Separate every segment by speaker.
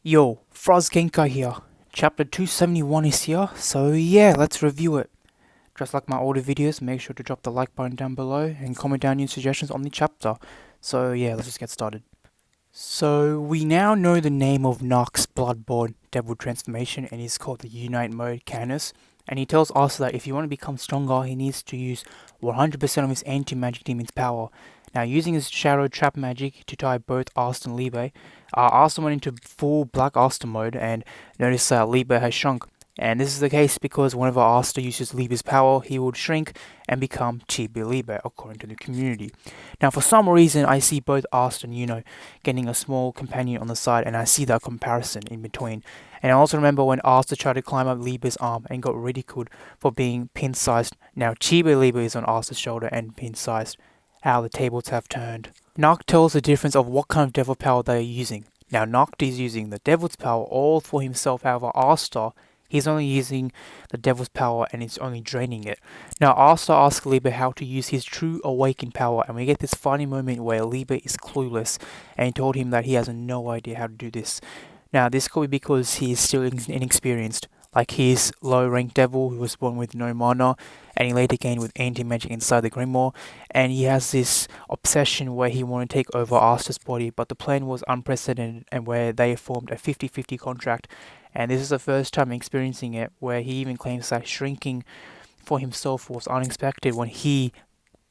Speaker 1: Yo, FrazGenkai here. Chapter 271 is here, so yeah, let's review it. Just like my older videos, make sure to drop the like button down below and comment down your suggestions on the chapter. So yeah, let's just get started. So we now know the name of Nacht's blood-born devil transformation, and it's called the Unite Mode Canis. And he tells us that if you want to become stronger, he needs to use 100% of his anti-magic demon's power. Now, using his shadow trap magic to tie both Asta and Liebe, Asta went into full Black Asta mode and noticed that Liebe has shrunk. And this is the case because whenever Asta uses Liebe's power, he would shrink and become Chibi Liebe, according to the community. Now, for some reason, I see both Asta and getting a small companion on the side, and I see that comparison in between. And I also remember when Asta tried to climb up Liebe's arm and got ridiculed for being pin-sized. Now Chibi Liebe is on Asta's shoulder and pin-sized. How the tables have turned. Nacht tells the difference of what kind of devil power they are using. Now Nacht is using the devil's power all for himself, however Asta, he's only using the devil's power and it's only draining it. Now Asta asks Liebe how to use his true awakened power, and we get this funny moment where Liebe is clueless and he told him that he has no idea how to do this. Now this could be because he is still inexperienced, like his low-ranked devil who was born with no mana, and he later gained with anti-magic inside the Grimoire, and he has this obsession where he wanted to take over Asta's body, but the plan was unprecedented and where they formed a 50-50 contract, and this is the first time experiencing it, where he even claims that shrinking for himself was unexpected when he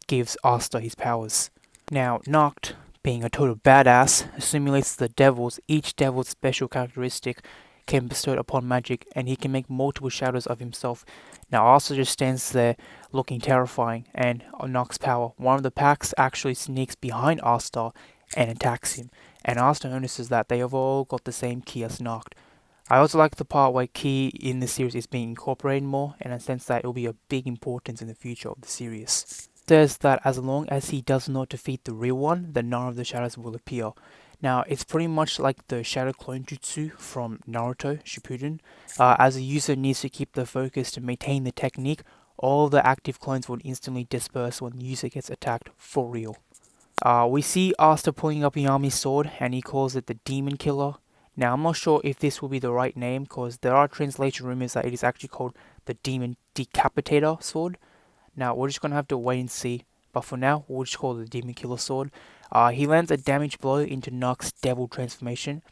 Speaker 1: gives Asta his powers. Now, Nacht, being a total badass, assimilates the devils. Each devil's special characteristic can be bestowed upon magic, and he can make multiple shadows of himself. Now Asta just stands there looking terrifying, and on Nacht's power, one of the packs actually sneaks behind Asta and attacks him, and Asta notices that they have all got the same key as Nacht. I also like the part where key in the series is being incorporated more, in a sense that it will be a big importance in the future of the series. It says that as long as he does not defeat the real one, then none of the shadows will appear. Now, it's pretty much like the Shadow Clone Jutsu from Naruto Shippuden. As a user needs to keep the focus to maintain the technique, all the active clones will instantly disperse when the user gets attacked for real. We see Asta pulling up Yami's sword, and he calls it the Demon Killer. Now, I'm not sure if this will be the right name, because there are translation rumors that it is actually called the Demon Decapitator Sword. Now, we're just going to have to wait and see, but for now, we'll just call it the Demon Killer Sword. He lands a damage blow into Nacht's devil transformation,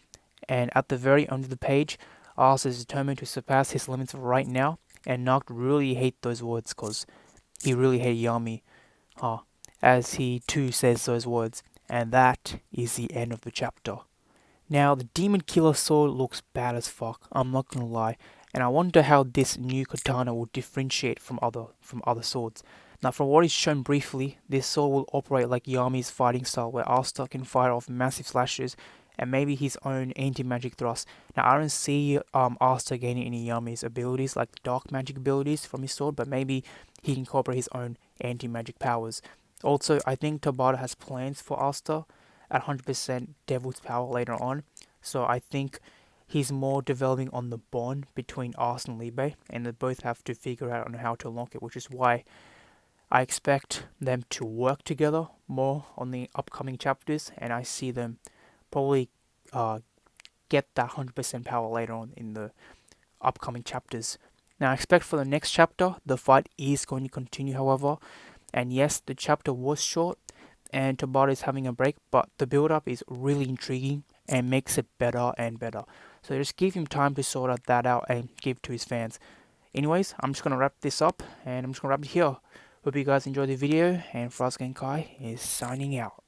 Speaker 1: and at the very end of the page, Asta is determined to surpass his limits right now, and Nacht really hates those words because he really hates Yami, as he too says those words, and that is the end of the chapter. Now, the Demon Killer Sword looks bad as fuck, I'm not gonna lie, and I wonder how this new katana will differentiate from other swords. Now, from what is shown briefly, this sword will operate like Yami's fighting style, where Asta can fire off massive slashes and maybe his own anti-magic thrust. Now, I don't see Asta gaining any Yami's abilities, like dark magic abilities from his sword, but maybe he can incorporate his own anti-magic powers. Also, I think Tabata has plans for Asta at 100% Devil's power later on, so I think he's more developing on the bond between Asta and Liebe, and they both have to figure out on how to unlock it, which is why I expect them to work together more on the upcoming chapters, and I see them probably get that 100% power later on in the upcoming chapters. Now, I expect for the next chapter, the fight is going to continue, however, and yes, the chapter was short, and Tabata is having a break, but the build-up is really intriguing and makes it better and better. So just give him time to sort that out and give to his fans. Anyways, I'm just going to wrap this up, and I'm just going to wrap it here. Hope you guys enjoyed the video, and FrazGenkai is signing out.